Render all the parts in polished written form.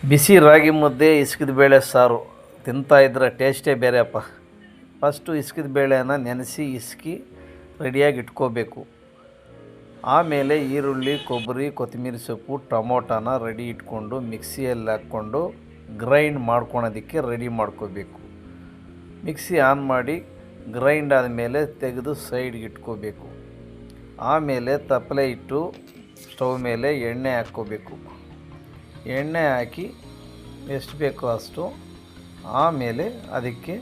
ಬಿಸಿ ರಾಗಿ ಮುದ್ದೆ ಇಸ್ಕಿದ ಬೇಳೆ ಸಾರು ತಿಂತಾಯಿದ್ರೆ ಟೇಸ್ಟೇ ಬೇರೆಯಪ್ಪ. ಫಸ್ಟು ಇಸ್ಕಿದ ಬೇಳೆನ ನೆನೆಸಿ ಇಸ್ಕಿ ರೆಡಿಯಾಗಿ ಇಟ್ಕೋಬೇಕು. ಆಮೇಲೆ ಈರುಳ್ಳಿ, ಕೊಬ್ಬರಿ, ಕೊತ್ತಂಬರಿ ಸೊಪ್ಪು, ಟೊಮೊಟೊನ ರೆಡಿ ಇಟ್ಕೊಂಡು ಮಿಕ್ಸಿಯಲ್ಲಿ ಹಾಕ್ಕೊಂಡು ಗ್ರೈಂಡ್ ಮಾಡ್ಕೊಳೋದಕ್ಕೆ ರೆಡಿ ಮಾಡ್ಕೋಬೇಕು. ಮಿಕ್ಸಿ ಆನ್ ಮಾಡಿ ಗ್ರೈಂಡ್ ಆದಮೇಲೆ ತೆಗೆದು ಸೈಡ್ಗೆ ಇಟ್ಕೋಬೇಕು. ಆಮೇಲೆ ತಪ್ಪಲೆ ಇಟ್ಟು ಸ್ಟವ್ ಮೇಲೆ ಎಣ್ಣೆ ಹಾಕ್ಕೋಬೇಕು. ಎಣ್ಣೆ ಹಾಕಿ ಎಷ್ಟು ಬೇಕೋ ಅಷ್ಟು, ಆಮೇಲೆ ಅದಕ್ಕೆ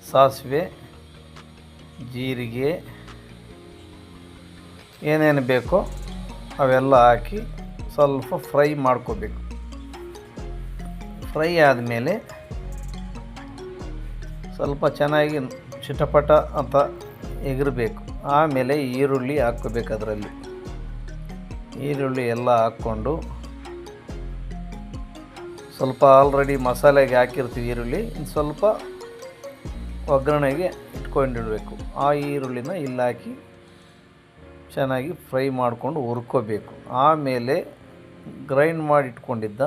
ಸಾಸಿವೆ, ಜೀರಿಗೆ ಏನೇನು ಬೇಕೋ ಅವೆಲ್ಲ ಹಾಕಿ ಸ್ವಲ್ಪ ಫ್ರೈ ಮಾಡ್ಕೋಬೇಕು. ಫ್ರೈ ಆದಮೇಲೆ ಸ್ವಲ್ಪ ಚೆನ್ನಾಗಿ ಚಿಟಪಟ ಅಂತ ಎಗರಬೇಕು. ಆಮೇಲೆ ಈರುಳ್ಳಿ ಹಾಕ್ಕೋಬೇಕು. ಅದರಲ್ಲಿ ಈರುಳ್ಳಿ ಎಲ್ಲ ಹಾಕ್ಕೊಂಡು ಸ್ವಲ್ಪ ಆಲ್ರೆಡಿ ಮಸಾಲೆಗೆ ಹಾಕಿರ್ತೀವಿ ಈರುಳ್ಳಿ, ಇನ್ನು ಸ್ವಲ್ಪ ಒಗ್ಗರಣೆಗೆ ಇಟ್ಕೊಂಡಿಡಬೇಕು. ಆ ಈರುಳ್ಳಿನ ಇಲ್ಲಿ ಹಾಕಿ ಚೆನ್ನಾಗಿ ಫ್ರೈ ಮಾಡಿಕೊಂಡು ಹುರ್ಕೋಬೇಕು. ಆಮೇಲೆ ಗ್ರೈಂಡ್ ಮಾಡಿ ಇಟ್ಕೊಂಡಿದ್ದ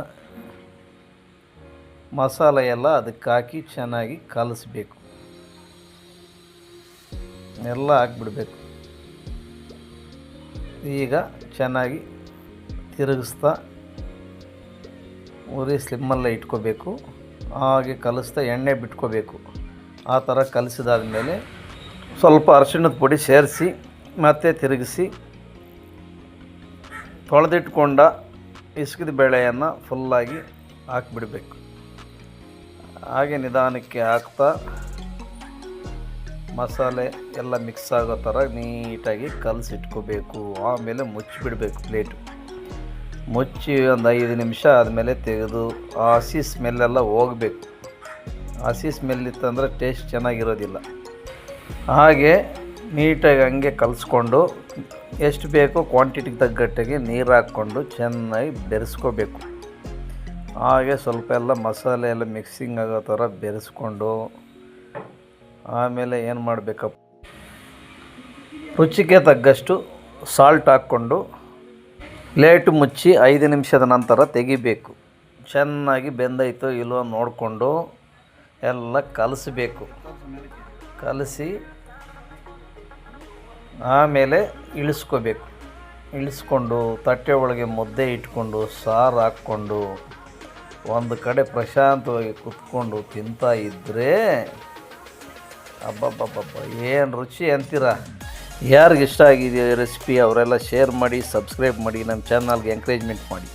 ಮಸಾಲೆ ಎಲ್ಲ ಅದಕ್ಕೆ ಹಾಕಿ ಚೆನ್ನಾಗಿ ಕಲಿಸ್ಬೇಕು. ಎಲ್ಲ ಹಾಕ್ಬಿಡ್ಬೇಕು. ಈಗ ಚೆನ್ನಾಗಿ ತಿರುಗಿಸ್ತಾ ಉರಿ ಸ್ಲಿಮ್ಮಲ್ಲೇ ಇಟ್ಕೋಬೇಕು. ಹಾಗೆ ಕಲಿಸ್ತಾ ಎಣ್ಣೆ ಬಿಟ್ಕೋಬೇಕು. ಆ ಥರ ಕಲಿಸಿದಾದ್ಮೇಲೆ ಸ್ವಲ್ಪ ಅರಿಶಿಣದ ಪುಡಿ ಸೇರಿಸಿ ಮತ್ತೆ ತಿರುಗಿಸಿ ತೊಳೆದಿಟ್ಕೊಂಡ ಇಸ್ಕಿದ ಬೇಳೆಯನ್ನು ಫುಲ್ಲಾಗಿ ಹಾಕಿಬಿಡಬೇಕು. ಹಾಗೆ ನಿಧಾನಕ್ಕೆ ಹಾಕ್ತಾ ಮಸಾಲೆ ಎಲ್ಲ ಮಿಕ್ಸ್ ಆಗೋ ಥರ ನೀಟಾಗಿ ಕಲಸಿಟ್ಕೋಬೇಕು. ಆಮೇಲೆ ಮುಚ್ಚಿಬಿಡಬೇಕು ಪ್ಲೇಟು. ಮುಚ್ಚಿ ಒಂದು 5 ನಿಮಿಷ ಆದಮೇಲೆ ತೆಗೆದು ಹಸಿ ಸ್ಮೆಲ್ಲೆಲ್ಲ ಹೋಗಬೇಕು. ಹಸಿ ಸ್ಮೆಲ್ ಇತ್ತಂದರೆ ಟೇಸ್ಟ್ ಚೆನ್ನಾಗಿರೋದಿಲ್ಲ. ಹಾಗೆ ನೀಟಾಗಿ ಹಂಗೆ ಕಲಿಸ್ಕೊಂಡು ಎಷ್ಟು ಬೇಕೋ ಕ್ವಾಂಟಿಟಿಗೆ ತಗ್ಗಟ್ಟಿಗೆ ನೀರು ಹಾಕ್ಕೊಂಡು ಚೆನ್ನಾಗಿ ಬೆರೆಸ್ಕೋಬೇಕು. ಹಾಗೆ ಸ್ವಲ್ಪ ಎಲ್ಲ ಮಸಾಲೆ ಎಲ್ಲ ಮಿಕ್ಸಿಂಗ್ ಆಗೋ ಥರ ಬೆರೆಸ್ಕೊಂಡು ಆಮೇಲೆ ಏನು ಮಾಡಬೇಕಪ್ಪ, ರುಚಿಗೆ ತಗ್ಗಷ್ಟು ಸಾಲ್ಟ್ ಹಾಕ್ಕೊಂಡು ಪ್ಲೇಟ್ ಮುಚ್ಚಿ 5 ನಿಮಿಷದ ನಂತರ ತೆಗಿಬೇಕು. ಚೆನ್ನಾಗಿ ಬೆಂದೈತೋ ಇಲ್ವೋ ನೋಡಿಕೊಂಡು ಎಲ್ಲ ಕಲಿಸ್ಬೇಕು. ಕಲಸಿ ಆಮೇಲೆ ಇಳಿಸ್ಕೋಬೇಕು. ಇಳಿಸ್ಕೊಂಡು ತಟ್ಟೆ ಒಳಗೆ ಮುದ್ದೆ ಇಟ್ಕೊಂಡು ಸಾರು ಹಾಕ್ಕೊಂಡು ಒಂದು ಕಡೆ ಪ್ರಶಾಂತವಾಗಿ ಕೂತ್ಕೊಂಡು ತಿಂತಾ ಇದ್ದರೆ ಅಬ್ಬಬ್ಬಬ್ಬ ಏನು ರುಚಿ ಅಂತೀರ. ಯಾರಿಗೆ ಇಷ್ಟ ಆಗಿದೆಯೋ ರೆಸಿಪಿ ಅವರೆಲ್ಲ ಶೇರ್ ಮಾಡಿ, ಸಬ್ಸ್ಕ್ರೈಬ್ ಮಾಡಿ, ನಮ್ಮ ಚಾನಲ್ಗೆ ಎಂಕರೇಜ್ಮೆಂಟ್ ಮಾಡಿ.